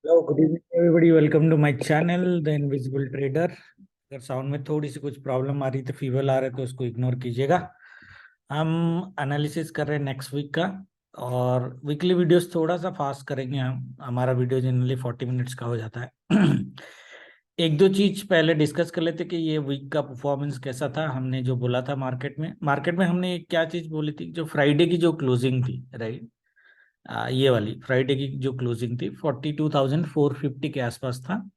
Hello, good evening everybody. Welcome to my channel the invisible trader. अगर sound में थोड़ी सी कुछ प्रॉब्लम आ रही तो फीवर आ रहा है तो उसको इग्नोर कीजिएगा। हम एनालिसिस कर रहे हैं नेक्स्ट वीक का, और वीकली वीडियोस थोड़ा सा फास्ट करेंगे हम। हमारा वीडियो जनरली 40 मिनट्स का हो जाता है। एक दो चीज पहले डिस्कस कर लेते कि ये वीक का परफॉर्मेंस कैसा था। हमने जो बोला था मार्केट में हमने क्या चीज बोली थी, जो फ्राइडे की जो क्लोजिंग थी, राइट। ये वाली फ्राइडे की जो क्लोजिंग थी 42,450 के आसपास था।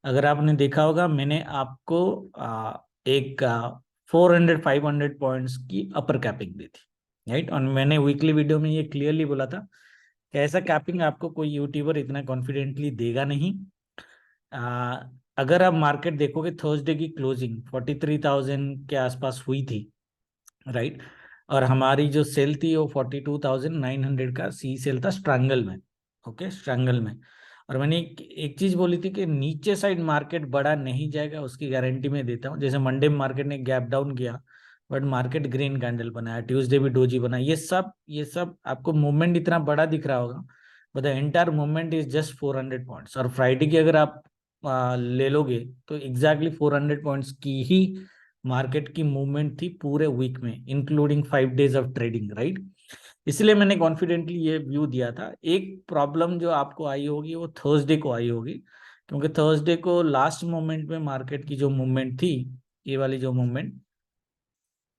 अगर आपने देखा होगा, मैंने आपको एक 400-500 पॉइंट्स की अपर कैपिंग दी थी, राइट। और मैंने वीकली वीडियो में ये क्लियरली बोला था कि ऐसा कैपिंग आपको कोई यूट्यूबर इतना कॉन्फिडेंटली देगा नहीं। आ, अगर आप मार्केट देखोगे, थर्सडे की क्लोजिंग 43,000 के आसपास हुई थी, राइट। और हमारी जो सेल थी वो 42,900 का सी सेल था स्ट्रैंगल में। ओके, स्ट्रैंगल में। और मैंने एक चीज बोली थी कि नीचे साइड मार्केट बड़ा नहीं जाएगा, उसकी गारंटी मैं देता हूँ। जैसे मंडे में मार्केट ने गैप डाउन किया, बट मार्केट ग्रीन कैंडल बनाया, ट्यूसडे भी डोजी बनाया। ये सब आपको मूवमेंट इतना बड़ा दिख रहा होगा, but the entire movement is just 400 points. और फ्राइडे की अगर आप ले लोगे तो एग्जैक्टली 400 पॉइंट्स की ही मार्केट की मूवमेंट थी पूरे वीक में, including 5 days of trading, right. इसलिए मैंने कॉन्फिडेंटली ये व्यू दिया था। एक प्रॉब्लम जो आपको आई होगी वो थर्सडे को आई होगी, क्योंकि थर्सडे को लास्ट मोमेंट में मार्केट की जो मूवमेंट थी, ये वाली जो मूवमेंट,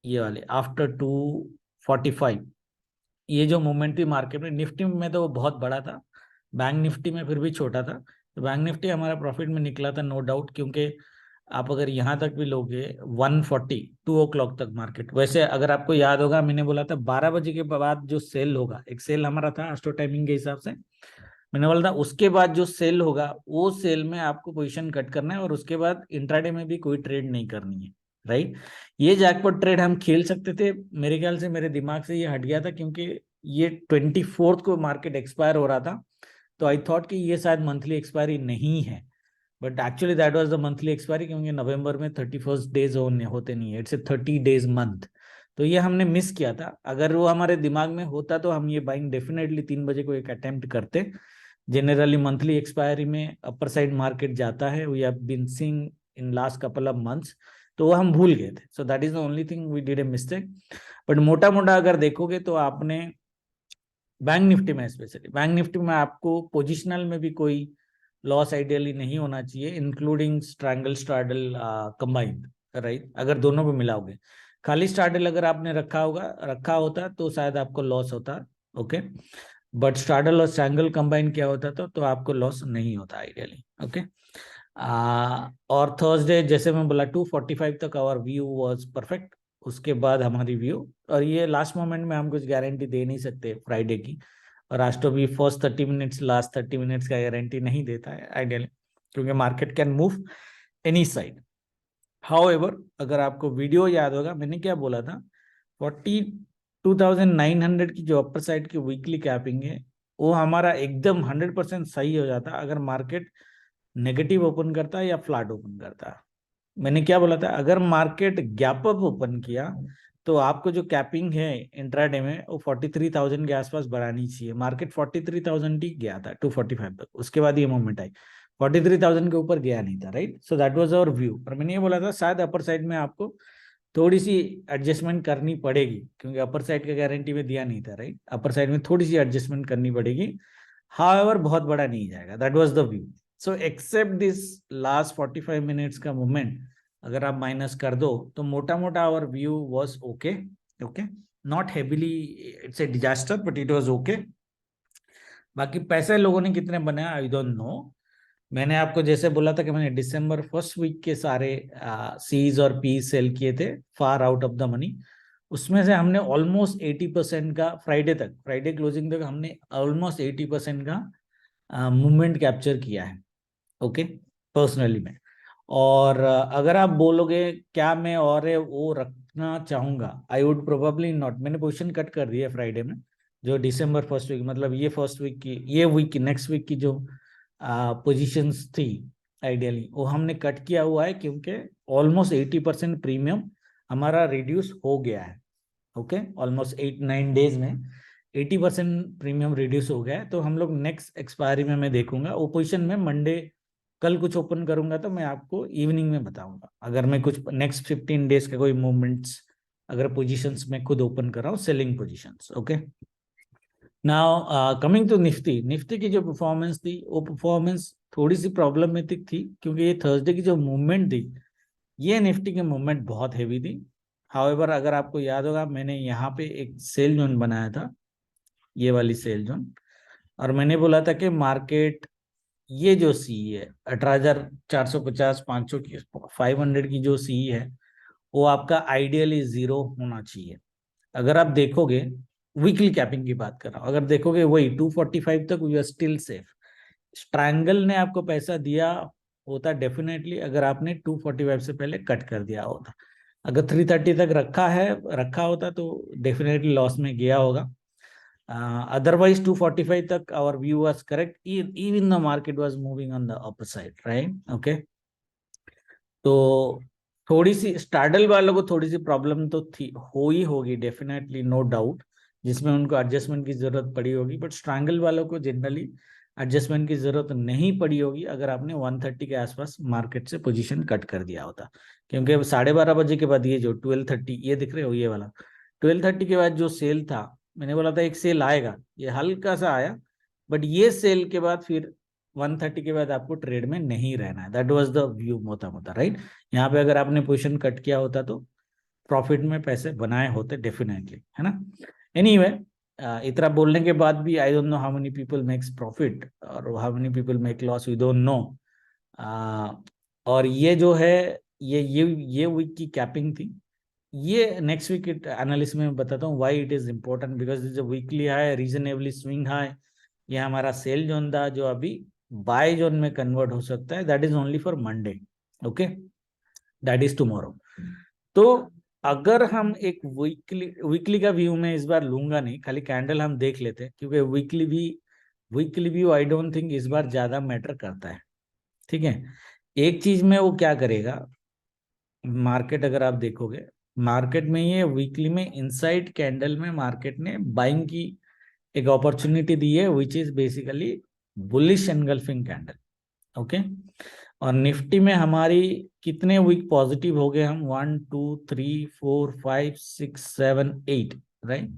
ये वाली आफ्टर 245, ये जो मूवमेंट थी मार्केट में, निफ्टी में तो वो बहुत बड़ा था, बैंक निफ्टी में फिर भी छोटा था। तो बैंक निफ्टी हमारा प्रॉफिट में निकला था, नो डाउट। क्योंकि आप अगर यहाँ तक भी लोगे 140, 2 o'clock तक मार्केट, वैसे अगर आपको याद होगा मैंने बोला था 12 बजे के बाद जो सेल होगा, एक सेल हमारा था एस्ट्रो टाइमिंग के हिसाब से, मैंने बोला था उसके बाद जो सेल होगा वो सेल में आपको पोजीशन कट करना है, और उसके बाद इंट्राडे में भी कोई ट्रेड नहीं करनी है, राइट। ये जैकपॉट ट्रेड हम खेल सकते थे, मेरे ख्याल से मेरे दिमाग से ये हट गया था, क्योंकि ये 24 को मार्केट एक्सपायर हो रहा था। तो आई थॉट कि ये शायद मंथली एक्सपायरी नहीं है, but actually that was the monthly expiry, क्योंकि नवंबर में 31 डेज होते नहीं है, इट्स ए 30 डेज मंथ। तो ये हमने मिस किया था। अगर वो हमारे दिमाग में होता तो हम ये बाइंग डेफिनेटली 3 बजे को एक अटेम्प्ट करते। जनरली मंथली एक्सपायरी में अपर साइड मार्केट जाता है, we have been seeing in last couple of months. तो वो हम भूल गए थे, so that is the only thing we did a mistake. But मोटा मोटा अगर देखोगे तो आपने बैंक निफ्टी में, स्पेशली बैंक निफ्टी में, आपको पोजिशनल में भी कोई लॉस आइडियली नहीं होना चाहिए, इंक्लूडिंग स्ट्रैंगल स्ट्राडल कंबाइंड, राइट। अगर दोनों भी मिलाओगे, खाली स्ट्राडल अगर आपने रखा होता तो शायद आपको लॉस होता। ओके, बट स्ट्राडल और स्ट्रैंगल कंबाइन किया होता तो आपको लॉस नहीं होता आइडियली। ओके। और थर्सडे जैसे मैं बोला 245 तक आवर व्यू वाज परफेक्ट। उसके बाद हमारी व्यू, और ये लास्ट मोमेंट में हम कुछ गारंटी दे नहीं सकते फ्राइडे की, और आज तो भी फर्स्ट 30 मिनट्स, लास्ट 30 मिनट्स का गारंटी नहीं देता है आइडियली, क्योंकि market can move any side. However, अगर आपको वीडियो याद होगा मैंने क्या बोला था, 42,900 की जो अपर साइड की वीकली कैपिंग है, वो हमारा एकदम 100% सही हो जाता अगर मार्केट नेगेटिव ओपन करता है या फ्लैट ओपन करता है। मैंने क्या बोला था, अगर मार्केट गैप अप ओपन किया तो आपको जो कैपिंग है इंट्राडे में वो 43,000 के आसपास बढ़ानी चाहिए। मार्केट 43,000 ही गया था 245 तक, उसके बाद ये मूवमेंट आई, 43,000 के ऊपर गया नहीं था, right. So that was our view. और मैंने ये बोला था शायद अपर साइड में आपको थोड़ी सी एडजस्टमेंट करनी पड़ेगी, क्योंकि अपर साइड का गारंटी में दिया नहीं था, राइट। अपर साइड में थोड़ी सी एडजस्टमेंट करनी पड़ेगी, हाउएवर बहुत बड़ा नहीं जाएगा, that was the view. So except this last 45 minutes का मूवमेंट अगर आप माइनस कर दो तो मोटा मोटा our view was okay. Okay, not heavily it's a disaster, but it was okay. बाकी पैसे लोगों ने कितने बनाया आई डोंट नो। मैंने आपको जैसे बोला था कि मैंने दिसंबर फर्स्ट वीक के सारे सीज और पी सेल किए थे, far out of the money. उसमें से हमने ऑलमोस्ट 80% का, फ्राइडे क्लोजिंग तक हमने ऑलमोस्ट 80% का मूवमेंट कैप्चर किया है। ओके, पर्सनली मैं। और अगर आप बोलोगे क्या मैं और वो रखना चाहूंगा, आई वुड प्रोबेबली नॉट। मैंने पोजीशन कट कर दी है फ्राइडे में, जो दिसंबर फर्स्ट वीक, मतलब ये फर्स्ट वीक की, ये वीक की, नेक्स्ट वीक की जो पोजीशंस थी आइडियली, वो हमने कट किया हुआ है, क्योंकि ऑलमोस्ट 80% प्रीमियम हमारा रिड्यूस हो गया है। ओके, ऑलमोस्ट 8-9 डेज में 80% प्रीमियम रिड्यूस हो गया है। तो हम लोग नेक्स्ट एक्सपायरी में मैं देखूंगा वो पोजीशन में मंडे कल कुछ ओपन करूंगा तो मैं आपको इवनिंग में बताऊंगा। अगर मैं कुछ नेक्स्ट 15 डेज का कोई मूवमेंट्स अगर पोजीशंस में खुद ओपन कर रहा हूँ selling positions. Okay, now coming to Nifty. Nifty की जो परफॉर्मेंस थी वो परफॉर्मेंस थोड़ी सी प्रॉब्लमेटिक थी क्योंकि ये थर्सडे की जो मूवमेंट थी ये निफ्टी की मूवमेंट बहुत हैवी थी। हाउएवर अगर आपको याद होगा मैंने यहाँ पे एक सेल जोन बनाया था, ये वाली सेल जोन, और मैंने बोला था कि मार्केट ये जो सी है 18,450 500 की 500 की जो सी है वो आपका आइडियली जीरो होना चाहिए। अगर आप देखोगे वीकली कैपिंग की बात कर रहा हूँ, अगर देखोगे वही 245 तक we are still safe. Strangle ने आपको पैसा दिया होता डेफिनेटली अगर आपने 245 से पहले कट कर दिया होता। अगर 330 तक रखा होता तो डेफिनेटली लॉस में गया होगा। Otherwise 245 तक our view was correct, even the market was moving on the upper side, right? Okay, तो थोड़ी सी स्टार्डल वालों को थोड़ी सी प्रॉब्लम तो थी, हो ही होगी डेफिनेटली, नो डाउट, जिसमें उनको एडजस्टमेंट की जरूरत पड़ी होगी। बट स्ट्रैंगल वालों को जनरली एडजस्टमेंट की जरूरत नहीं पड़ी होगी अगर आपने 130 के आसपास मार्केट से पोजीशन कट कर दिया होता। क्योंकि 12:30 के बाद ये जो 12:30 ये दिख रहे हो ये वाला 12:30 के बाद जो सेल था, मैंने बोला था एक सेल आएगा, ये हल्का सा आया, बट ये सेल के बाद फिर 130 के बाद आपको ट्रेड में नहीं रहना है। दैट वाज द व्यू मोटा मोटा, राइट। यहाँ पे अगर आपने पोजीशन कट किया होता तो प्रॉफिट में पैसे बनाए होते डेफिनेटली, है ना। एनीवे इतना बोलने के बाद भी I don't know how many people makes profit और how many people make loss, we don't know. और ये जो है ये वीक की कैपिंग थी। ये नेक्स्ट वीक एनालिसिस में बताता हूँ why it is important, because is weekly high, reasonably swing high. ये हमारा सेल जोन था जो अभी बाय जोन में कन्वर्ट हो सकता है, that is only for Monday. Okay, that is tomorrow. तो अगर हम एक वीकली का व्यू में इस बार लूंगा नहीं, खाली कैंडल हम देख लेते हैं क्योंकि weekly view I don't think इस बार ज्यादा मैटर करता है। ठीक है, एक चीज में वो क्या करेगा, मार्केट अगर आप देखोगे मार्केट में ये वीकली में इनसाइड कैंडल में मार्केट ने बाइंग की एक अपॉर्चुनिटी दी है which is basically bullish engulfing candle. Okay, और निफ्टी में हमारी कितने वीक पॉजिटिव हो गए हम, 1 2 3 4 5 6 7 8, right.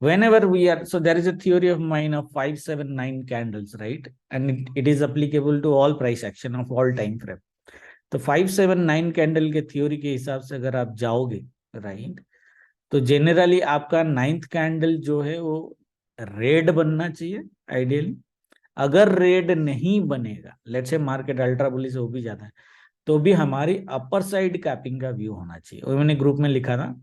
whenever we are, so there is a theory of mine of 5 7 9 candles, right, and it is applicable to all price action of all time frame। तो 5 7 9 candle के theory के हिसाब से अगर आप जाओगे, राइट, तो जेनरली आपका 9th कैंडल जो है वो रेड बनना चाहिए आइडियली। अगर रेड नहीं बनेगा, let's say market ultra bullish हो भी जाता है, तो भी हमारी अपर साइड कैपिंग का व्यू होना चाहिए। और मैंने ग्रुप में लिखा था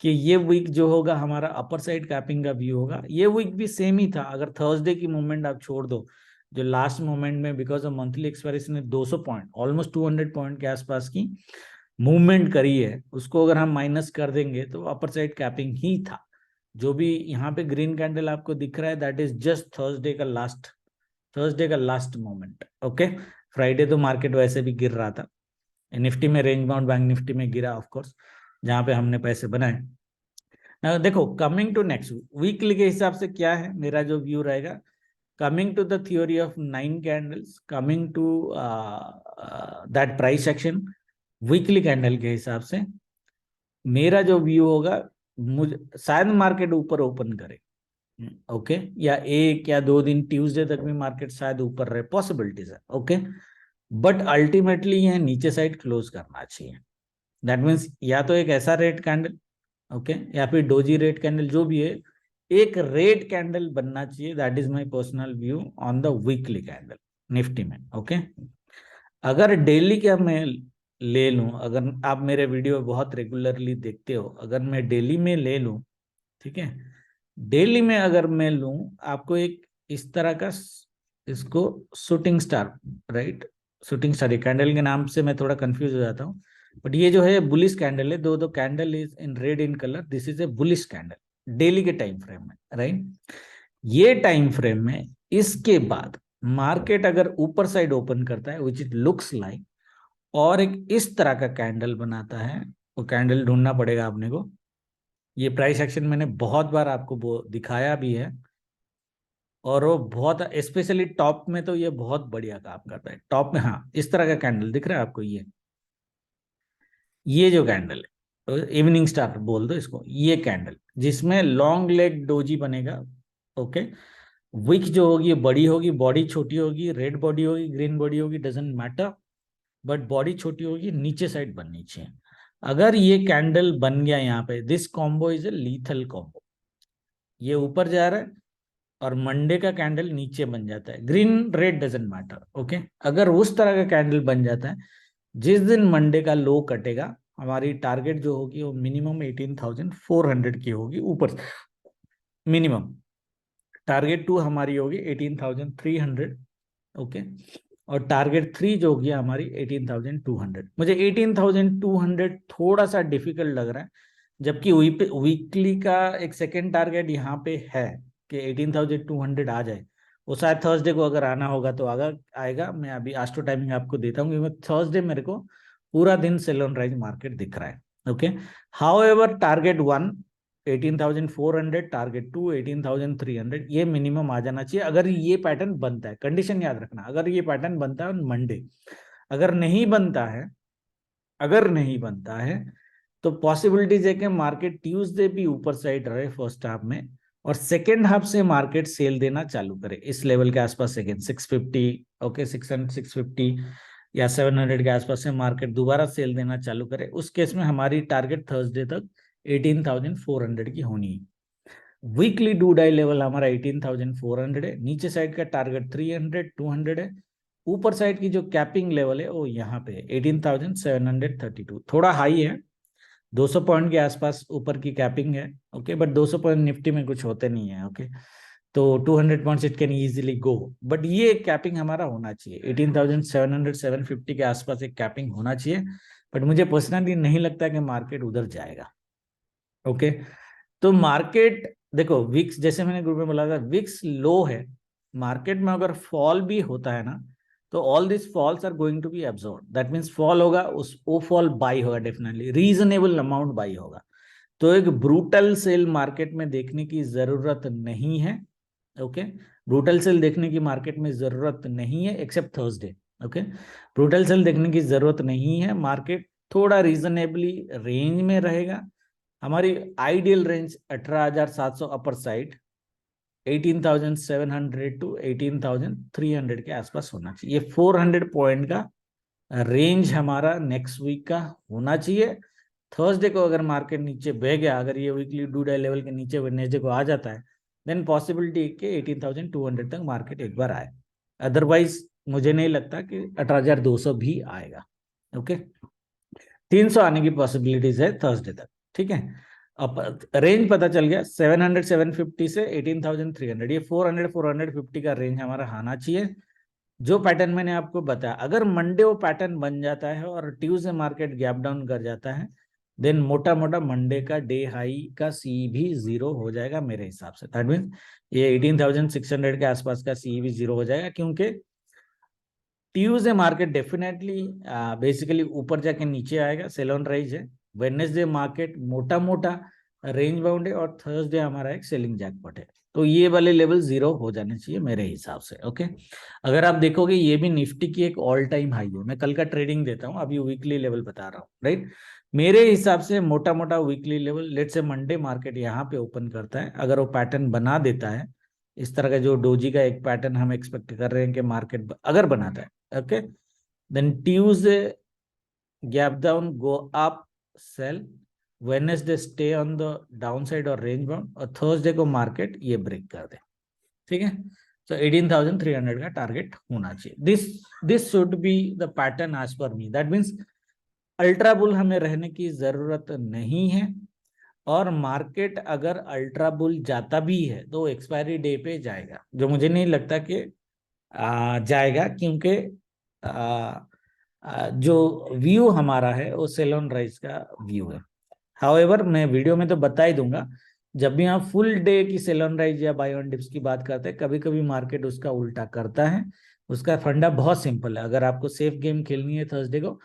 कि ये वीक जो होगा हमारा अपर साइड कैपिंग का व्यू होगा। ये वीक भी सेम ही था, अगर थर्सडे की मूवमेंट आप छोड़ दो, जो लास्ट मोमेंट में बिकॉज ऑफ मंथली एक्सपायरी ने 200 पॉइंट ऑलमोस्ट 200 पॉइंट के आसपास की मूवमेंट करी है, उसको अगर हम माइनस कर देंगे तो अपर साइड कैपिंग ही था। जो भी यहाँ पे ग्रीन कैंडल आपको दिख रहा है दैट इज जस्ट थर्सडे का लास्ट मोमेंट। ओके, फ्राइडे तो मार्केट वैसे भी गिर रहा था, निफ्टी में रेंज बाउंड बैंक निफ्टी में गिरा ऑफ कोर्स, जहां पे हमने पैसे बनाए। देखो कमिंग टू नेक्स्ट वीकली के हिसाब से क्या है मेरा जो व्यू रहेगा, coming to the theory of 9 candles, coming to that price action, weekly candle के हिसाब से मेरा जो व्यू होगा, मुझे शायद मार्केट ऊपर ओपन करे, ओके, या 1 या 2 दिन ट्यूसडे तक भी मार्केट शायद ऊपर रहे, पॉसिबिलिटीज है। ओके, बट अल्टीमेटली यह नीचे साइड क्लोज करना चाहिए। दैट मीन्स या तो एक ऐसा रेड कैंडल, ओके, या फिर डोजी रेड कैंडल, जो भी है एक रेड कैंडल बनना चाहिए। That is my personal view on the weekly candle Nifty में। ओके, अगर डेली का मैं ले लूं, अगर आप मेरे वीडियो बहुत रेगुलरली देखते हो, अगर मैं डेली में ले लूं, ठीक है, डेली में अगर मैं लूं आपको एक इस तरह का, इसको shooting star, right, shooting star candle के नाम से मैं थोड़ा कंफ्यूज हो जाता हूँ, बट ये जो है बुलिश कैंडल है, दो candle is in red in colour, this is a bullish candle daily के टाइम फ्रेम में, राइट। ये टाइम फ्रेम में इसके बाद मार्केट अगर ऊपर साइड ओपन करता है विच इट लुक्स लाइक, और एक इस तरह का कैंडल बनाता है, वो कैंडल ढूंढना पड़ेगा आपने को, ये प्राइस एक्शन मैंने बहुत बार आपको दिखाया भी है, और वो बहुत स्पेशली टॉप में तो ये बहुत बढ़िया काम करता है। टॉप में हाँ इस तरह का कैंडल दिख रहा है आपको, ये जो कैंडल है तो इवनिंग स्टार बोल दो इसको, ये कैंडल जिसमें लॉन्ग लेग डोजी बनेगा। ओके, विक जो होगी बड़ी होगी, बॉडी छोटी होगी, रेड बॉडी होगी, ग्रीन बॉडी होगी, डजेंट मैटर, बट बॉडी छोटी होगी, नीचे साइड बननी चाहिए। अगर ये कैंडल बन गया यहाँ पे, this combo is a lethal combo, ये ऊपर जा रहा है और मंडे का कैंडल नीचे बन जाता है, green red doesn't matter. Okay, अगर उस तरह का कैंडल बन जाता है, जिस दिन मंडे का लो कटेगा, हमारी टारगेट जो होगी वो मिनिमम 18,400 की होगी ऊपर, मिनिमम टारगेट 2 हमारी होगी 18,300। ओके, और टारगेट 3 जो होगी हमारी 18,200। मुझे 18,200 थोड़ा सा डिफिकल्ट लग रहा है, जबकि वीकली का एक सेकेंड टारगेट यहाँ पे है कि 18,200 आ जाए। वो शायद थर्सडे को अगर आना होगा तो आएगा। मैं अभी आस्ट्रो टाइमिंग आपको देता हूँ, क्योंकि थर्सडे मेरे को पूरा दिन सेल ऑन राइज मार्केट दिख रहा है। Okay, how ever target 1 18,400, target 2 18,300, ये मिनिमम आ जाना चाहिए अगर ये पैटर्न बनता है। कंडीशन याद रखना, अगर ये पैटर्न बनता है मंडे, अगर नहीं बनता है, अगर नहीं बनता है तो पॉसिबिलिटीज है कि मार्केट ट्यूसडे भी ऊपर साइड रहे फर्स्ट हाफ में, और सेकेंड हाफ से मार्केट सेल देना चालू करे इस लेवल के आसपास सेकेंड 650। ओके, 600 650 या 700 के आसपास से मार्केट दोबारा सेल देना चालू करे। उस केस में हमारी टारगेट थर्सडे तक 18,400 की होनी है। वीकली डू डाई लेवल हमारा 18,400 है, नीचे साइड का टारगेट 300 200 है, ऊपर साइड की जो कैपिंग लेवल है वो यहाँ पे 18,732, थोड़ा हाई है, 200 पॉइंट के आसपास ऊपर की कैपिंग है। ओके, बट 200 पॉइंट निफ्टी में कुछ होते नहीं है। ओके, तो 200 points it can easily go, but ये कैपिंग हमारा होना चाहिए 18,700 750 के आसपास एक कैपिंग होना चाहिए। बट मुझे पर्सनली नहीं लगता कि मार्केट उधर जाएगा। ओके, तो मार्केट देखो, विक्स जैसे मैंने ग्रुप में बोला था, विक्स लो है, मार्केट में अगर फॉल भी होता है ना, तो all this falls are going to be absorb, that means fall होगा, उस वो फॉल बाई होगा, डेफिनेटली रीजनेबल अमाउंट बाई होगा। तो एक ब्रूटल सेल मार्केट में देखने की जरूरत नहीं है। ओके, ब्रूटल सेल देखने की मार्केट में जरूरत नहीं है except Thursday. Okay, brutal sell देखने की जरूरत नहीं है, मार्केट थोड़ा रीजनेबली रेंज में रहेगा। हमारी ideal range 18,700 upper side, 18,700 to 18,300 के आसपास होना चाहिए। ये 400 पॉइंट का रेंज हमारा नेक्स्ट वीक का होना चाहिए। थर्सडे को अगर मार्केट नीचे बह गया, अगर ये वीकली डू डे लेवल के नीचे वेडनेसडे को आ जाता है, देन पॉसिबिलिटी के 18,200 तक मार्केट एक बार आए। अदरवाइज मुझे नहीं लगता कि 18,200 भी आएगा। ओके, 300 आने की पॉसिबिलिटीज है थर्सडे तक। ठीक है, अब रेंज पता चल गया 700 750 से 18,300, ये 400 450 का रेंज हमारा आना चाहिए। जो पैटर्न मैंने आपको बताया, अगर मंडे वो पैटर्न बन जाता है और ट्यूसडे मार्केट गैप डाउन कर जाता है, देन मोटा मोटा मंडे का डे हाई का सी भी जीरो हो जाएगा मेरे हिसाब से। दैट मीन ये 18,600 के आसपास का सी भी जीरो हो जाएगा, क्योंकि ट्यूसडे मार्केट डेफिनेटली बेसिकली ऊपर जाके नीचे आएगा, सेल ऑन राइज है। वेडनेसडे मार्केट मोटा मोटा रेंज बाउंड है, और थर्सडे हमारा एक सेलिंग जैकपॉट है। तो ये वाले लेवल जीरो हो जाने चाहिए मेरे हिसाब से। ओके, अगर आप देखोगे ये भी निफ्टी की एक ऑल टाइम हाई है। मैं कल का ट्रेडिंग देता हूँ, अभी वीकली लेवल बता रहा हूँ, राइट। मेरे हिसाब से मोटा मोटा वीकली लेवल, लेट से मंडे मार्केट यहाँ पे ओपन करता है, अगर वो पैटर्न बना देता है इस तरह का, जो डोजी का एक पैटर्न हम एक्सपेक्ट कर रहे हैं कि मार्केट अगर बनाता है, okay, then Tuesday gap down, go up, sell, Wednesday stay on the down side और रेंज बाउंड, और थर्सडे को मार्केट ये ब्रेक कर दे। ठीक है, तो 18,300 का टारगेट होना चाहिए। This should be the pattern as per me. That means ultra bull हमें रहने की जरूरत नहीं है, और मार्केट अगर अल्ट्रा बुल जाता भी है तो एक्सपायरी डे पे जाएगा, जो मुझे नहीं लगता कि जाएगा, क्योंकि जो व्यू हमारा है वो सेल ऑन राइज का व्यू है। हाउएवर मैं वीडियो में तो बता ही दूंगा, जब भी आप फुल डे की सेल ऑन राइज या बाय ऑन डिप्स की बात करते हैं, कभी कभी मार्केट उसका उल्टा करता है। उसका फंडा बहुत सिंपल है, अगर आपको सेफ गेम खेलनी है थर्सडे को,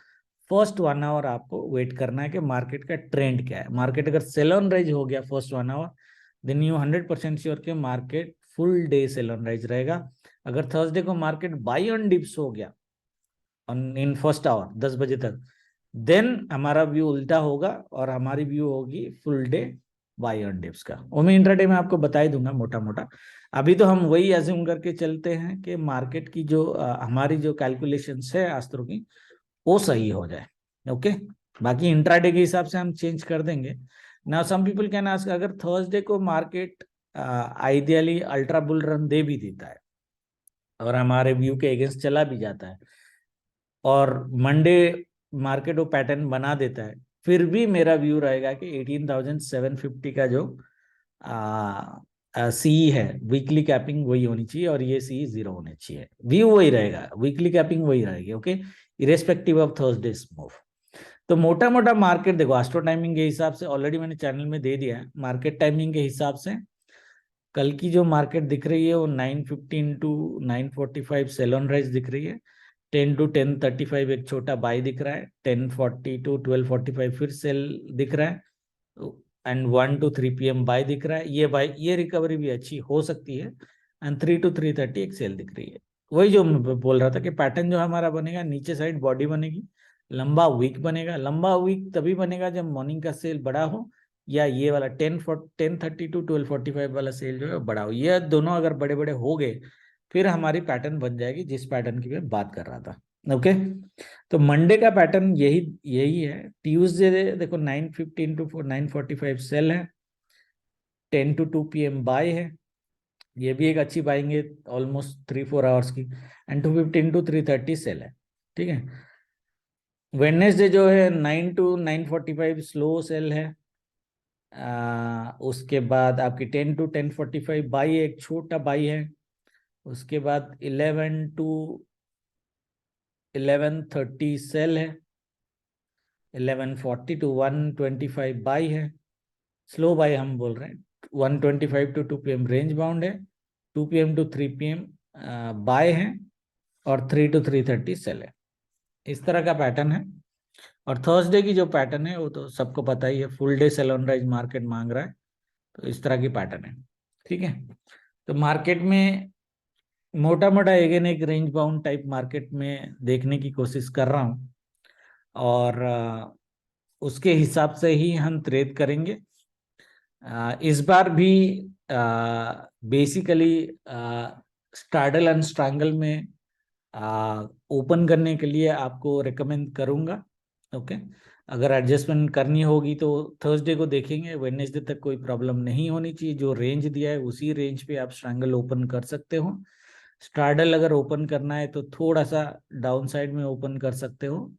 फर्स्ट 1 आवर आपको वेट करना है कि मार्केट का ट्रेंड क्या है। मार्केट अगर सेल ऑन राइज हो गया first 1 hour, then you 100% sure कि market full day sell on rise रहेगा। अगर थर्सडे को मार्केट बाई ऑन डिप्स हो गया इन फर्स्ट आवर 10 बजे तक, देन हमारा व्यू उल्टा होगा और हमारी व्यू होगी full day by on dips का। वो मैं इंट्राडे में आपको बता ही दूंगा मोटा मोटा। अभी तो हम वही एज्यूम करके चलते हैं कि मार्केट की जो हमारी जो कैलकुलेशंस है अस्त्रों की, वो सही हो जाए। ओके, बाकी इंट्राडे के हिसाब से हम चेंज कर देंगे। Now some people can ask, अगर थर्सडे को market ideally ultra bull run दे भी देता है और हमारे व्यू के अगेंस्ट चला भी जाता है और मंडे मार्केट वो पैटर्न बना देता है, फिर भी मेरा व्यू रहेगा कि 18,750 का जो सी है वीकली कैपिंग वही होनी चाहिए और ये सी 0 होने चाहिए। व्यू वही रहेगा, वीकली कैपिंग वही रहेगी। Okay, irrespective of Thursdays move. तो मोटा मोटा मार्केट देखो, एस्ट्रो टाइमिंग के हिसाब से ऑलरेडी मैंने चैनल में दे दिया है। मार्केट टाइमिंग के हिसाब से कल की जो मार्केट दिख रही है वो 915 टू 945 सेल ऑन राइज दिख रही है। 10 टू 1035 एक छोटा बाई दिख रहा है। 1040 टू 1245 फिर सेल दिख रहा है एंड 1 टू 3 PM बाय दिख रहा है। ये बाय, ये रिकवरी भी अच्छी हो सकती है एंड 3 टू 330 एक सेल दिख रही है। वही जो मैं बोल रहा था कि पैटर्न जो हमारा बनेगा, नीचे साइड बॉडी बनेगी, लंबा वीक बनेगा। लंबा वीक तभी बनेगा जब मॉर्निंग का सेल बड़ा हो या ये वाला 1030 टू 1245 वाला सेल जो है बड़ा हो। ये दोनों अगर बड़े बड़े हो गए फिर हमारी पैटर्न बन जाएगी जिस पैटर्न की मैं बात कर रहा था। ओके, तो मंडे का पैटर्न यही यही है। ट्यूसडे देखो 915 टू 945 सेल है, 10 टू 2 PM बाय है, ये भी एक अच्छी बाइंग है ऑलमोस्ट 3-4 आवर्स की, एंड 215 टू 330 सेल है। ठीक है, वेडनेसडे जो है 9 टू 945 स्लो सेल है। उसके बाद आपकी 10 टू 1045 बाई एक छोटा बाई है। उसके बाद 11 टू 1130 सेल है। 1140 टू 125 बाई है, स्लो बाई हम बोल रहे हैं। 125 टू 2 PM रेंज बाउंड है। 2 PM टू 3 PM बाय है और 3 टू 330 सेल है। इस तरह का पैटर्न है। और थर्सडे की जो पैटर्न है वो तो सबको पता ही है, full day sell on rise market मांग रहा है, तो इस तरह की पैटर्न है। ठीक है, तो मार्केट में मोटा मोटा अगेन एक रेंज बाउंड टाइप मार्केट में देखने की कोशिश कर रहा हूँ और उसके हिसाब से ही हम ट्रेड करेंगे। इस बार भी बेसिकली स्टार्डल एंड स्ट्रैंगल में ओपन करने के लिए आपको रिकमेंड करूंगा। ओके, अगर एडजस्टमेंट करनी होगी तो थर्सडे को देखेंगे, वेडनेसडे तक कोई प्रॉब्लम नहीं होनी चाहिए। जो रेंज दिया है उसी रेंज पे आप स्ट्रैंगल ओपन कर सकते हो। स्टार्डल अगर ओपन करना है तो थोड़ा सा डाउन साइड में ओपन कर सकते हो,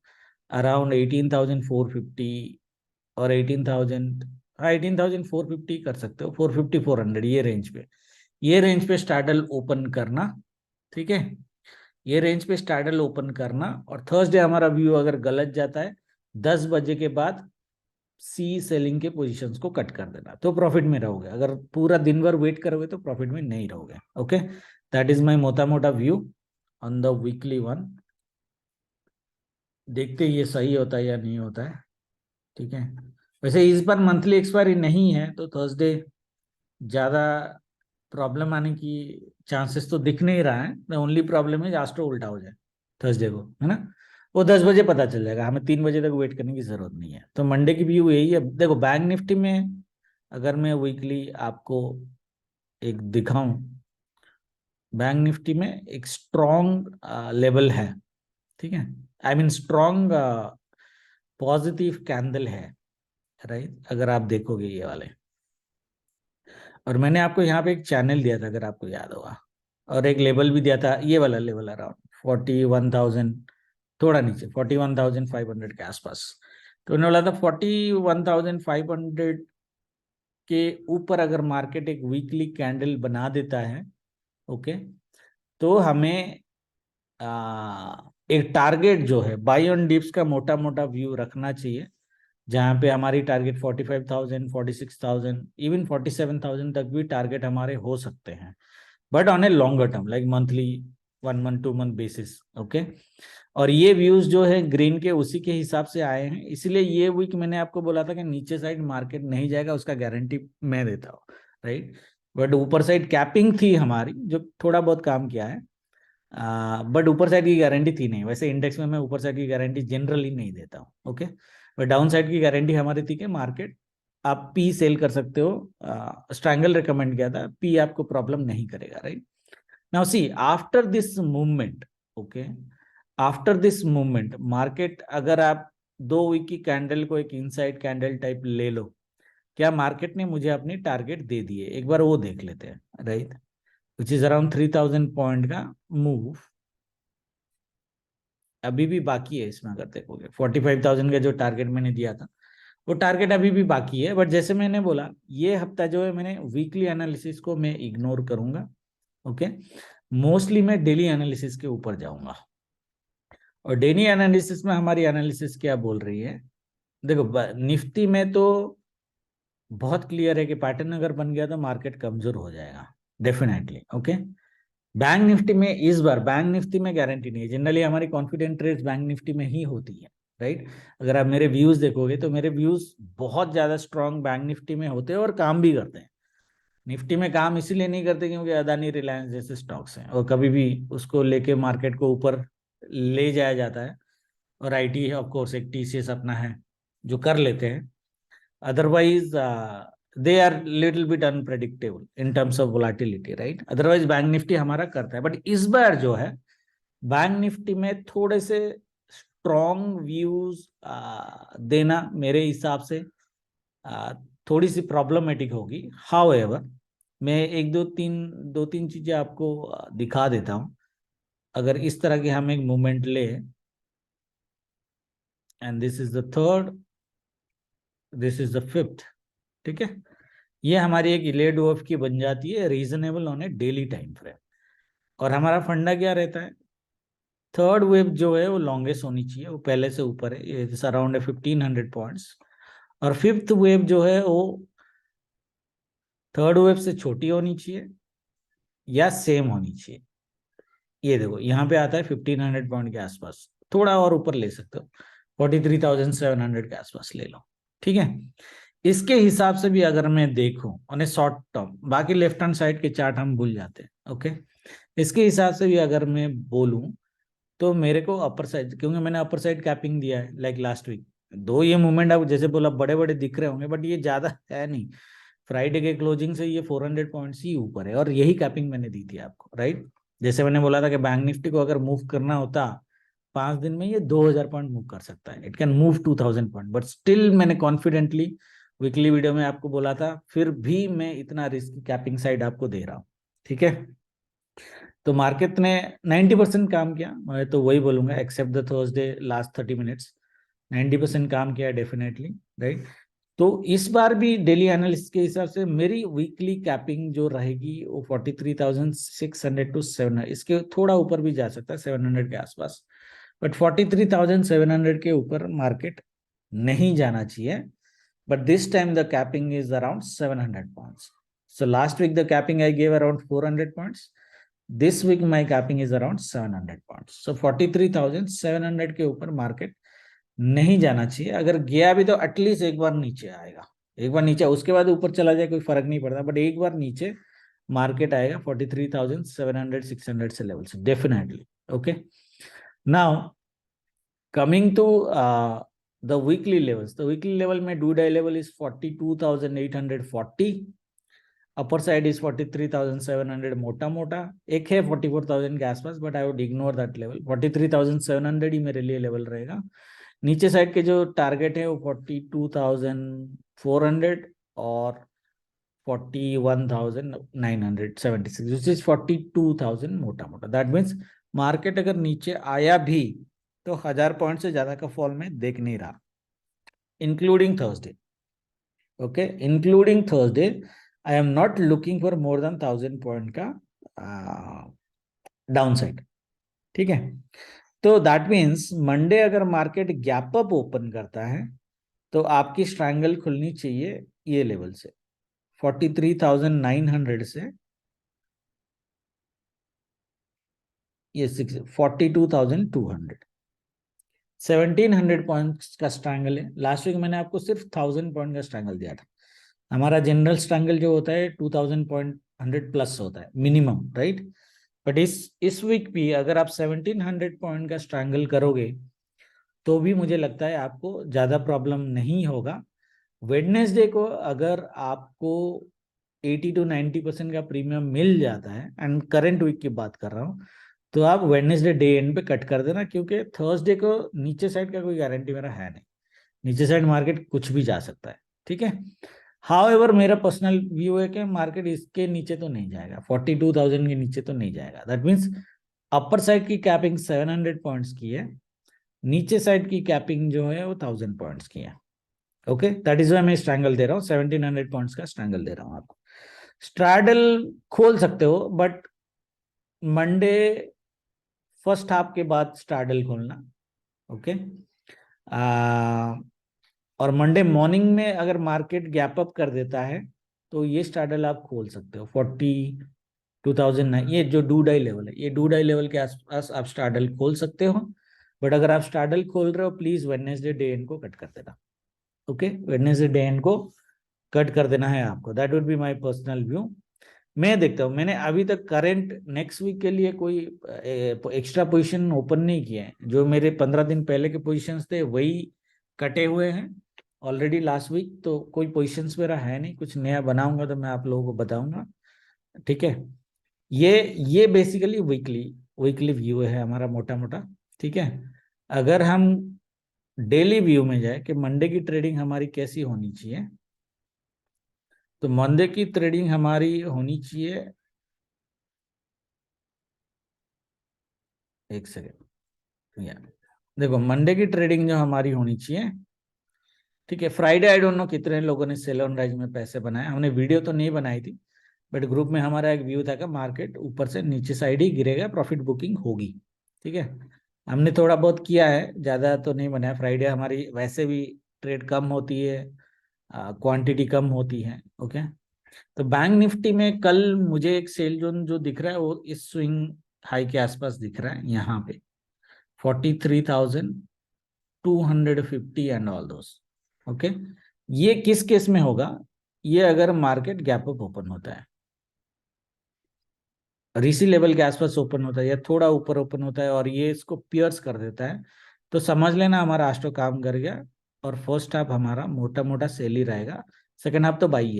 अराउंड 18,450 और 18,000, हाँ 18,450 कर सकते हो, 450 400 ये रेंज पे, ये रेंज पे स्टार्डल ओपन करना। ठीक है, ये रेंज पे स्टार्डल ओपन करना। और थर्सडे हमारा व्यू अगर गलत जाता है 10 बजे के बाद सी सेलिंग के पोजीशंस को कट कर देना, तो प्रॉफिट में रहोगे। अगर पूरा दिन भर वेट करोगे तो प्रॉफिट में नहीं रहोगे। ओके, दैट इज माय मोटा मोटा view on the weekly one. देखते ये सही होता है या नहीं होता है। ठीक है, वैसे इस बार मंथली एक्सपायरी नहीं है तो थर्सडे ज्यादा प्रॉब्लम आने की चांसेस तो दिख नहीं रहा है। द ओनली प्रॉब्लम है एस्ट्रो उल्टा हो जाए थर्सडे को, है ना। वो 10 बजे पता चल जाएगा, हमें 3 बजे तक वेट करने की जरूरत नहीं है। तो मंडे की व्यू यही है। देखो बैंक निफ्टी में अगर मैं वीकली आपको एक दिखाऊं, बैंक निफ्टी में एक स्ट्रॉन्ग लेवल है। ठीक है, I mean strong positive candle है, राइट। अगर आप देखोगे ये वाले, और मैंने आपको यहाँ पे एक चैनल दिया था अगर आपको याद होगा, और एक लेवल भी दिया था, ये वाला लेवल अराउंड 41,000, थोड़ा नीचे 41,500 के आसपास। तो उन्होंने बोला था 41,500 के ऊपर अगर मार्केट एक वीकली कैंडल बना देता है, ओके, तो हमें एक टारगेट जो है बाई ऑन डिप्स का मोटा मोटा व्यू रखना चाहिए, जहाँ पे हमारी टारगेट 45,000, 46,000, इवन 47,000 तक भी टारगेट हमारे हो सकते हैं, but on a longer term like monthly 1 month 2 month basis. Okay, और ये व्यूज जो है ग्रीन के उसी के हिसाब से आए हैं, इसलिए ये वीक मैंने आपको बोला था कि नीचे साइड मार्केट नहीं जाएगा, उसका गारंटी मैं देता हूँ, राइट। बट ऊपर साइड कैपिंग थी हमारी जो थोड़ा बहुत काम किया है, बट ऊपर साइड की गारंटी थी नहीं। वैसे इंडेक्स में मैं ऊपर साइड की गारंटी जनरली नहीं देता हूँ, ओके। बट डाउन साइड की गारंटी हमारी थी कि मार्केट आप पी सेल कर सकते हो, स्ट्रैंगल रिकमेंड किया था, पी आपको प्रॉब्लम नहीं करेगा, right. Now see after this movement, okay, after this movement market, अगर आप 2 वीक की कैंडल को एक इनसाइड कैंडल टाइप ले लो, क्या मार्केट ने मुझे अपनी टारगेट दे दिए, एक बार वो देख लेते हैं, right. Which is around 3000 point का मूव अभी भी बाकी है इसमें, अगर देखोगे 45,000 का जो टारगेट मैंने दिया था वो टारगेट अभी भी बाकी है। बट जैसे मैंने बोला, ये हफ्ता जो है मैंने वीकली एनालिसिस को मैं इग्नोर करूंगा, ओके। मोस्टली मैं डेली एनालिसिस के ऊपर जाऊंगा। और डेली एनालिसिस में हमारी एनालिसिस क्या बोल रही है, देखो निफ्टी में तो बहुत क्लियर है कि पैटर्न अगर बन गया तो मार्केट कमजोर हो जाएगा डेफिनेटली, ओके। बैंक निफ्टी में इस बार, बैंक निफ्टी में गारंटी नहीं है, जनरली हमारी कॉन्फिडेंट ट्रेड्स बैंक निफ्टी में ही होती है, राइट। अगर आप मेरे व्यूज देखोगे तो मेरे व्यूज बहुत ज्यादा स्ट्रांग बैंक निफ्टी में होते हैं और काम भी करते हैं। निफ्टी में काम इसीलिए नहीं करते क्योंकि अदानी रिलायंस जैसे स्टॉक्स हैं और कभी भी उसको लेके मार्केट को ऊपर ले जाया जाता है। और आईटी ऑफ कोर्स एक टीसीएस अपना है जो कर लेते हैं, otherwise they are little bit unpredictable in terms of volatility, right। otherwise bank Nifty हमारा करता है, बट इस बार जो है बैंक निफ्टी में थोड़े से स्ट्रॉन्ग व्यूज देना मेरे हिसाब से थोड़ी सी प्रॉब्लमेटिक होगी। हाउएवर मैं दो तीन चीजें आपको दिखा देता हूं। अगर इस तरह की हम एक मूवमेंट ले, and this is the third, this is the fifth, ठीक है, ये हमारी एक इलेड ऑफ की बन जाती है reasonable on A daily time frame. और हमारा फंडा क्या रहता है, थर्ड वेव जो है वो लॉन्गेस्ट होनी चाहिए, वो पहले से ऊपर है, ये अराउंड 1500 पॉइंट्स। और फिफ्थ वेव जो है वो थर्ड वेव से छोटी होनी चाहिए या सेम होनी चाहिए। ये देखो यहाँ पे आता है 1500 पॉइंट के आसपास, थोड़ा और ऊपर ले सकते हो, 43,700 के आसपास ले लो, ठीक है। इसके हिसाब से भी अगर मैं देखूं ऑन ए शॉर्ट टर्म, बाकी लेफ्ट हैंड साइड के चार्ट हम भूल जाते हैं, ओके। इसके हिसाब से भी अगर मैं बोलूं तो मेरे को अपर साइड, क्योंकि मैंने अपर साइड कैपिंग दिया है लाइक लास्ट वीक, दो ये मूवमेंट आप जैसे बोला बड़े बड़े दिख रहे होंगे बट ये ज्यादा है नहीं। फ्राइडे के क्लोजिंग से ये 400 पॉइंट्स ही ऊपर है और यही कैपिंग मैंने दी थी आपको, राइट। जैसे मैंने बोला था कि बैंक निफ्टी को अगर मूव करना होता 5 दिन में ये 2000 पॉइंट मूव कर सकता है, it can move 2000 point, but still मैंने कॉन्फिडेंटली वीकली वीडियो में आपको बोला था, फिर भी मैं इतना रिस्क कैपिंग साइड आपको दे रहा हूँ, ठीक है। तो मार्केट ने 90% काम किया, मैं तो वही बोलूंगा except the Thursday last 30 minutes, 90% काम किया डेफिनेटली, राइट। तो इस बार भी डेली एनालिसिस के हिसाब से मेरी वीकली कैपिंग जो रहेगी वो 43,600 टू 700, इसके थोड़ा ऊपर भी जा सकता है 700 के आसपास, बट 43,700 के ऊपर मार्केट नहीं जाना चाहिए। But this time the capping is around 700 points. So last week the capping I gave around 400 points, this week my capping is around 700 points. So 43,700 के ऊपर मार्केट नहीं जाना चाहिए, अगर गया भी तो एटलीस्ट एक बार नीचे आएगा, एक बार नीचे, उसके बाद ऊपर चला जाए कोई फर्क नहीं पड़ता, बट एक बार नीचे मार्केट आएगा 43,700 600 से लेवल से definitely, okay. Now coming to the weekly levels, the weekly level में do die level is 42,840, upper side is 43,700 मोटा मोटा, एक है 44,000 के आसपास but I would ignore that level, 43,700 ही मेरे लिए लेवल रहेगा। नीचे साइड के जो टारगेट है वो 42,400 और 41,976, विच इज 42,000 मोटा मोटा। दैट मीन्स मार्केट अगर नीचे आया भी तो 1000 पॉइंट से ज्यादा का फॉल में देख नहीं रहा, including Thursday, okay, including Thursday I am not looking for more than 1000 point का डाउन साइड, ठीक है। तो दैट मीन्स मंडे अगर मार्केट गैप अप ओपन करता है तो आपकी स्ट्रैंगल खुलनी चाहिए ये लेवल से, 43,900 से ये 42,200, 1700 पॉइंट्स का स्ट्रैंगल है। लास्ट वीक मैंने आपको सिर्फ 1000 पॉइंट का स्ट्रैंगल दिया था। हमारा जनरल स्ट्रैंगल जो होता है 2000 पॉइंट 100 प्लस होता है मिनिमम, राइट। बट इस वीक भी अगर आप 1700 पॉइंट का स्ट्रैंगल करोगे तो भी मुझे लगता है आपको ज्यादा प्रॉब्लम नहीं होगा। वेडनेसडे को अगर आपको 80 to 90% का प्रीमियम मिल जाता है, एंड करंट वीक की बात कर रहा हूँ, तो आप वेडनेसडे डे एंड पे कट कर देना, क्योंकि थर्सडे को नीचे साइड का कोई गारंटी मेरा है नहीं। नीचे साइड मार्केट कुछ भी जा सकता है, ठीक है। हाउएवर मेरा पर्सनल व्यू है कि मार्केट इसके नीचे तो नहीं जाएगा, 42,000 के नीचे तो नहीं जाएगा। दैट मीन्स अपर साइड की कैपिंग 700 पॉइंट्स की है, नीचे साइड की कैपिंग जो है वो 1000 पॉइंट्स की है। ओके, दैट इज वाई मैं स्ट्रैंगल दे रहा हूँ, 1700 पॉइंट्स का स्ट्रैंगल दे रहा हूँ आपको। स्ट्रैडल खोल सकते हो, बट मंडे फर्स्ट हाफ के बाद स्ट्रैडल खोलना। ओके, और मंडे मॉर्निंग में अगर मार्केट गैप अप कर देता है तो ये स्ट्रैडल आप खोल सकते हो 42,009। ये जो डू डाई लेवल है, ये डू डाई लेवल के आसपास आप स्ट्रैडल खोल सकते हो। बट अगर आप स्ट्रैडल खोल रहे हो, प्लीज वेडनेसडे डे एंड को कट कर देना। ओके, वेडनेसडे डे एंड को कट कर देना है आपको। That would be my personal view. मैं देखता हूँ, मैंने अभी तक करंट नेक्स्ट वीक के लिए कोई एक्स्ट्रा पोजीशन ओपन नहीं किया है। जो मेरे 15 दिन पहले के पोजीशंस थे वही कटे हुए हैं ऑलरेडी लास्ट वीक, तो कोई पोजीशंस मेरा है नहीं। कुछ नया बनाऊंगा तो मैं आप लोगों को बताऊंगा, ठीक है। ये बेसिकली वीकली वीकली व्यू है हमारा मोटा मोटा, ठीक है। अगर हम डेली व्यू में जाए कि मंडे की ट्रेडिंग हमारी कैसी होनी चाहिए, तो मंडे की ट्रेडिंग हमारी होनी चाहिए, एक सेकेंड, या देखो मंडे की ट्रेडिंग जो हमारी होनी चाहिए, ठीक है। फ्राइडे आई डोंट नो कितने लोगों ने सेल ऑन राइज में पैसे बनाए, हमने वीडियो तो नहीं बनाई थी, बट ग्रुप में हमारा एक व्यू था कि मार्केट ऊपर से नीचे साइड ही गिरेगा, प्रॉफिट बुकिंग होगी, ठीक है। हमने थोड़ा बहुत किया है, ज्यादा तो नहीं बनाया। फ्राइडे हमारी वैसे भी ट्रेड कम होती है, क्वांटिटी कम होती है, ओके। तो बैंक निफ्टी में कल मुझे एक सेल जोन जो दिख रहा है वो इस स्विंग हाई के आसपास दिख रहा है, यहाँ पे 43,250 एंड ऑल दोस, ओके। ये किस केस में होगा? ये अगर मार्केट गैप अप ओपन होता है, और इसी लेवल के आसपास ओपन होता है या थोड़ा ऊपर ओपन होता है और ये इसको पियर्स कर देता है, तो समझ लेना हमारा आज तो काम कर गया, और फर्स्ट हाफ हमारा मोटा मोटा सेल ही रहेगा। सेकंड हाफ तो बाई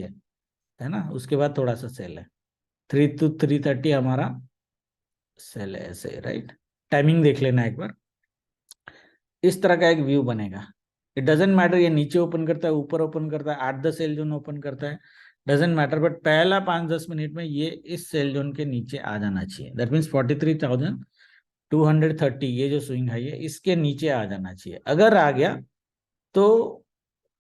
है ना, उसके बाद थोड़ा सा सेल है। 3 to 3:30 हमारा सेल है ऐसे, राइट। टाइमिंग देख लेना एक बार। इस तरह का एक व्यू बनेगा। इट डजेंट मैटर ये नीचे ओपन करता है ऊपर ओपन करता है 8-10 सेल जोन ओपन करता है, डजेंट मैटर, बट पहला 5-10 मिनट में ये इस सेल जोन के नीचे आ जाना चाहिए। दैट मीन्स 43,230 ये जो स्विंग हाई है इसके नीचे आ जाना चाहिए। अगर आ गया तो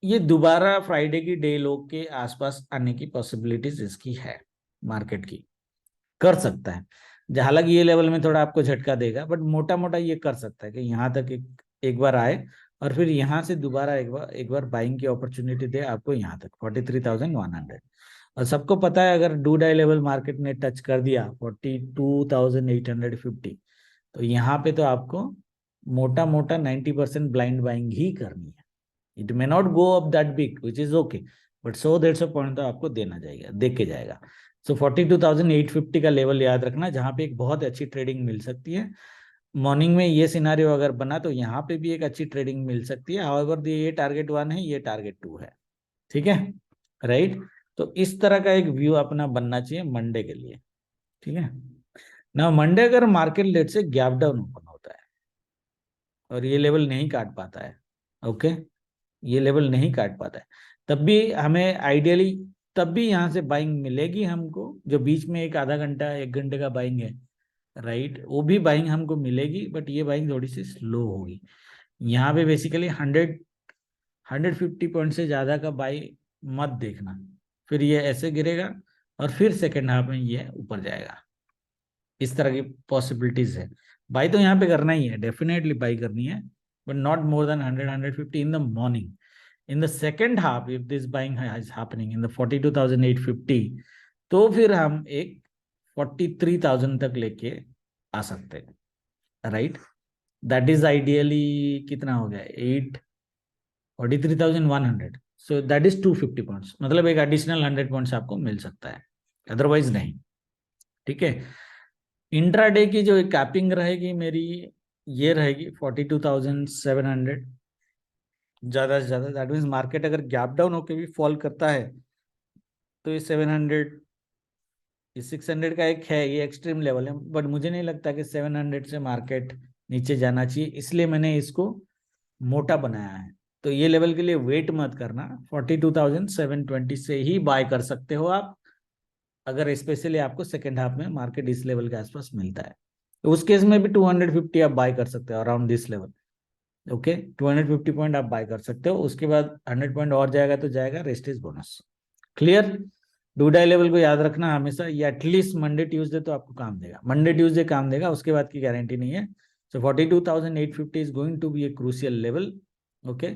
ये दोबारा फ्राइडे की डे लो के आसपास आने की पॉसिबिलिटीज इसकी है, मार्केट की कर सकता है। हालांकि ये लेवल में थोड़ा आपको झटका देगा, बट मोटा मोटा ये कर सकता है कि यहाँ तक एक बार आए और फिर यहाँ से दोबारा एक बार बाइंग की अपॉर्चुनिटी दे आपको यहाँ तक 43,100। और सबको पता है अगर डू डाई लेवल मार्केट ने टच कर दिया 42,850, तो यहाँ पे तो आपको मोटा मोटा 90% ब्लाइंड बाइंग ही करनी है। It may not go up that big which is okay, but 100-150 point तो आपको देना जाएगा, दे के जाएगा। सो 42,850 का लेवल याद रखना, जहां पे एक बहुत अच्छी ट्रेडिंग मिल सकती है। मॉर्निंग में ये सिनारियो अगर बना तो यहाँ पे भी एक अच्छी ट्रेडिंग मिल सकती है। हाउएवर ये टारगेट 1 है, ये टारगेट 2 है, ठीक है, राइट। तो इस तरह का एक व्यू अपना बनना चाहिए मंडे के लिए, ठीक है ना। मंडे अगर मार्केट लेट से गैप डाउन ओपन होता है और ये लेवल नहीं काट पाता है, ओके, ये लेवल नहीं काट पाता है, तब भी हमें आइडियली तब भी यहाँ से बाइंग मिलेगी हमको, जो बीच में एक आधा घंटा 1 घंटे का बाइंग है, राइट, वो भी बाइंग हमको मिलेगी, बट ये बाइंग थोड़ी सी स्लो होगी। यहाँ पे बेसिकली 150 पॉइंट से ज्यादा का बाई मत देखना, फिर ये ऐसे गिरेगा और फिर सेकेंड हाफ में ये ऊपर जाएगा। इस तरह की पॉसिबिलिटीज है। बाई तो यहाँ पे करना ही है, डेफिनेटली बाई करनी है, but not more than 100-150 in the morning. In the second half if this buying is happening in the 42,850, तो फिर हम एक 43,000 तक लेके आ सकते हैं। राइट, दैट इज आइडियली कितना हो गया, 843,100, सो दैट इज 250 पॉइंट्स, मतलब एक एडिशनल 100 पॉइंट्स आपको मिल सकता है, अदरवाइज नहीं। ठीक है, इंट्राडे की जो कैपिंग रहेगी मेरी, ये रहेगी 42,700 ज्यादा से ज्यादा। दैट मीन्स मार्केट अगर गैप डाउन होकर भी फॉल करता है तो ये 700, ये 600 का एक है, ये एक्सट्रीम लेवल है, बट मुझे नहीं लगता कि 700 से मार्केट नीचे जाना चाहिए, इसलिए मैंने इसको मोटा बनाया है। तो ये लेवल के लिए वेट मत करना, 42,720 से ही बाय कर सकते हो आप, अगर स्पेशली आपको सेकेंड हाफ में मार्केट इस लेवल के आसपास मिलता है, तो उस केस में भी 250 आप बाय कर सकते हो around this level. Okay, 250 point आप बाय कर सकते हो, उसके बाद 100 पॉइंट और जाएगा तो जाएगा, rest is bonus. Clear? Do die level को याद रखना हमेशा, ये एटलीस्ट मंडे ट्यूसडे तो आपको काम देगा, मंडे ट्यूसडे काम देगा, उसके बाद की गारंटी नहीं है। So 42,850 is going to be a crucial level. Okay,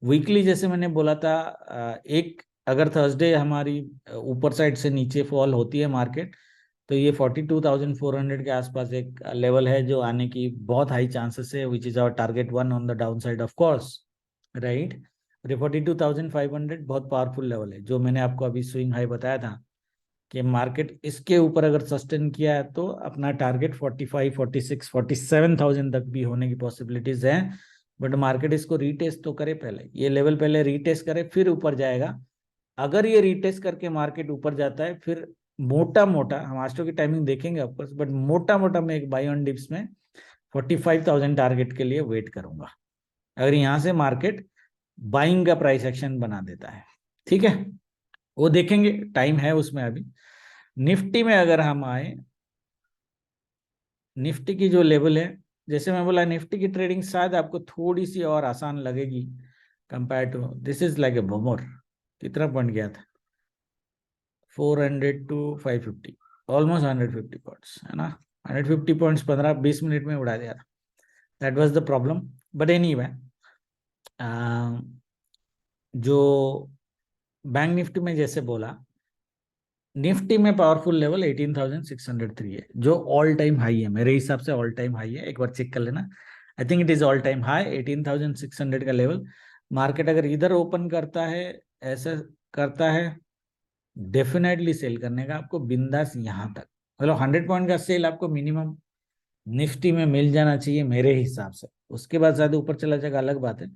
weekly जैसे मैंने बोला था, एक अगर थर्सडे हमारी ऊपर साइड से नीचे फॉल होती है मार्केट, तो ये 42,400 के आसपास एक लेवल है जो आने की बहुत हाई चांसेस है, which is our target one on the down side of course, right. और ये 42,500 बहुत पावरफुल लेवल है, जो मैंने आपको अभी स्विंग हाई बताया था कि मार्केट इसके ऊपर अगर सस्टेन किया है तो अपना टारगेट 45, 46, 47,000 तक भी होने की पॉसिबिलिटीज है। बट मार्केट इसको रीटेस्ट तो करे, पहले ये लेवल पहले रीटेस्ट करे फिर ऊपर जाएगा। अगर ये रीटेस्ट करके मार्केट ऊपर जाता है, फिर मोटा मोटा हम आज की टाइमिंग देखेंगे ऑफकोर्स, बट मोटा मोटा मैं एक बाई ऑन डिप्स में 45,000 टारगेट के लिए वेट करूंगा, अगर यहाँ से मार्केट बाइंग का प्राइस एक्शन बना देता है। ठीक है, वो देखेंगे, टाइम है उसमें अभी। निफ्टी में अगर हम आए, निफ्टी की जो लेवल है, जैसे मैं बोला निफ्टी की ट्रेडिंग शायद आपको थोड़ी सी और आसान लगेगी compare to this, is like a bummer. कितना पॉइंट गया था, 400 टू 550, ऑलमोस्ट 150 पॉइंट्स है ना, 150 पॉइंट्स 15-20 मिनट में उड़ा दिया था। That was the problem. But anyway, जो बैंक निफ्टी में जैसे बोला, निफ्टी में पावरफुल लेवल 18,603 है, जो ऑल टाइम हाई है, मेरे हिसाब से ऑल टाइम हाई है, एक बार चेक कर लेना। I think it is all time high 18,600 का लेवल। मार्केट अगर इधर ओपन करता है, ऐसा करता है, डेफिनेटली सेल करने का आपको बिंदास यहाँ तक, मतलब 100 पॉइंट का सेल आपको मिनिमम निफ्टी में मिल जाना चाहिए मेरे हिसाब से। उसके बाद ज्यादा ऊपर चला जाएगा अलग बात है,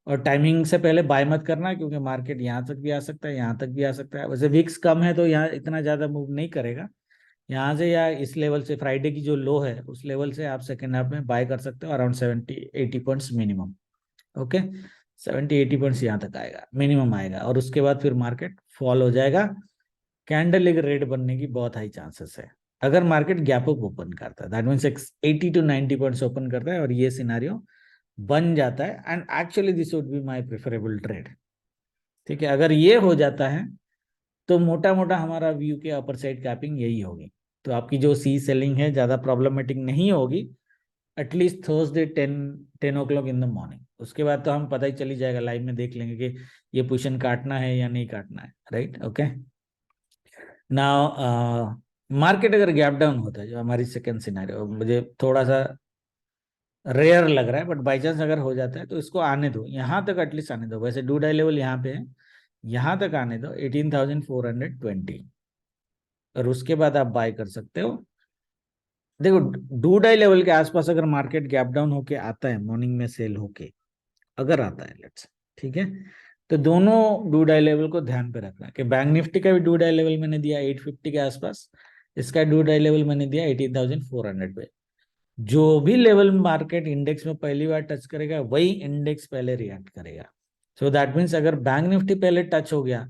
और टाइमिंग से पहले बाय मत करना, क्योंकि मार्केट यहाँ तक भी आ सकता है, यहाँ तक भी आ सकता है। वैसे विक्स कम है तो यहाँ इतना ज्यादा मूव नहीं करेगा, यहाँ से या इस लेवल से फ्राइडे की जो लो है उस लेवल से आप सेकेंड हाफ में बाय कर सकते हो, around 70-80 points minimum. Okay, 70-80 points यहाँ तक आएगा, मिनिमम आएगा, और उसके बाद फिर मार्केट फॉल हो जाएगा। कैंडल एक रेड बनने की बहुत हाई चांसेस है अगर मार्केट गैप अप ओपन करता है, that means 80 to 90 points open करता है और ये सिनारियो बन जाता है, and actually this would be my preferable trade. ठीक है, अगर ये हो जाता है तो मोटा मोटा हमारा व्यू के अपर साइड कैपिंग यही होगी, तो आपकी जो सी सेलिंग है ज्यादा प्रॉब्लमेटिक नहीं होगी, at least Thursday 10 o'clock in the morning. उसके बाद तो हम पता ही चली जाएगा, लाइव में देख लेंगे कि ये पोजीशन काटना है या नहीं काटना है, राइट। ओके, नाउ मार्केट अगर गैप डाउन होता है, जो हमारी सेकंड सिनेरियो मुझे थोड़ा सा रेयर लग रहा है, बट बाई चांस अगर हो जाता है तो इसको आने दो, यहाँ तक एटलीस्ट आने दो। वैसे डू डाई लेवल यहाँ पे है, यहाँ तक आने दो 18,420, और उसके बाद आप बाय कर सकते हो। देखो, डू डाई लेवल के आसपास अगर मार्केट गैप डाउन होके आता है, मॉर्निंग में सेल होके अगर आता है, लेट्स, ठीक है, तो दोनों डू डाई लेवल को ध्यान पे रखना कि बैंक निफ्टी का भी डू डाई लेवल मैंने दिया 850 के आसपास, इसका डू डाई लेवल मैंने दिया 18,400 पे। जो भी लेवल मार्केट इंडेक्स में पहली बार टच करेगा वही इंडेक्स पहले रिएक्ट करेगा। सो दैट मीन्स अगर बैंक निफ्टी पहले टच हो गया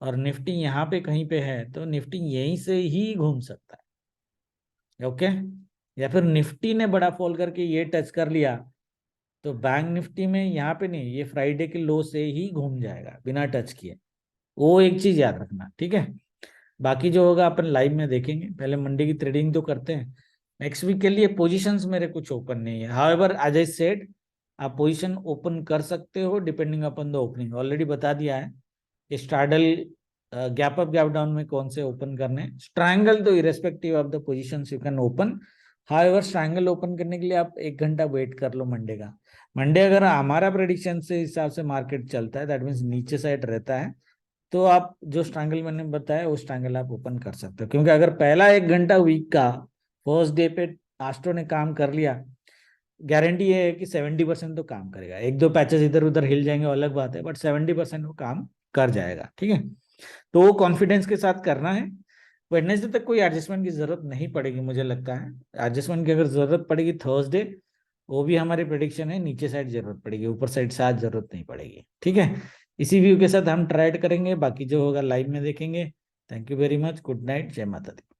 और निफ्टी यहाँ पे कहीं पे है, तो निफ्टी यहीं से ही घूम सकता है। ओके, या फिर निफ्टी ने बड़ा फॉल करके ये टच कर लिया, तो बैंक निफ्टी में यहाँ पे नहीं, ये फ्राइडे के लो से ही घूम जाएगा बिना टच किए। वो एक चीज याद रखना, ठीक है। बाकी जो होगा अपन लाइव में देखेंगे, पहले मंडे की ट्रेडिंग तो करते हैं। नेक्स्ट वीक के लिए पोजीशंस मेरे कुछ ओपन नहीं है, हाउएवर एज आई सेड, आप पोजीशन ओपन कर सकते हो depending upon the opening, already बता दिया है कि straddle gap up gap down में कौन से ओपन करने, ट्रायंगल तो irrespective of the positions you can open, however triangle open करने के लिए आप 1 घंटा वेट कर लो मंडे का। मंडे अगर हमारा प्रेडिक्शन से हिसाब से मार्केट चलता है, दैट मीन्स नीचे साइड रहता है, तो आप जो ट्रायंगल मैंने बताया उस ट्रायंगल आप ओपन कर सकते हो। क्योंकि अगर पहला 1 घंटा वीक का फर्स्ट डे पे आस्ट्रो ने काम कर लिया, गारंटी ये है कि 70% तो काम करेगा। एक दो पैचेस इधर उधर हिल जाएंगे अलग बात है, बट 70% वो काम कर जाएगा। ठीक है, तो वो कॉन्फिडेंस के साथ करना है। वेडनेसडे तक कोई एडजस्टमेंट की जरूरत नहीं पड़ेगी मुझे लगता है। एडजस्टमेंट की अगर जरूरत पड़ेगी थर्सडे, वो भी हमारी प्रेडिक्शन है, नीचे साइड जरूरत पड़ेगी, ऊपर साइड से आज जरूरत नहीं पड़ेगी। ठीक है, इसी व्यू के साथ हम ट्राइड करेंगे, बाकी जो होगा लाइव में देखेंगे। Thank you very much, good night, जय माता दी।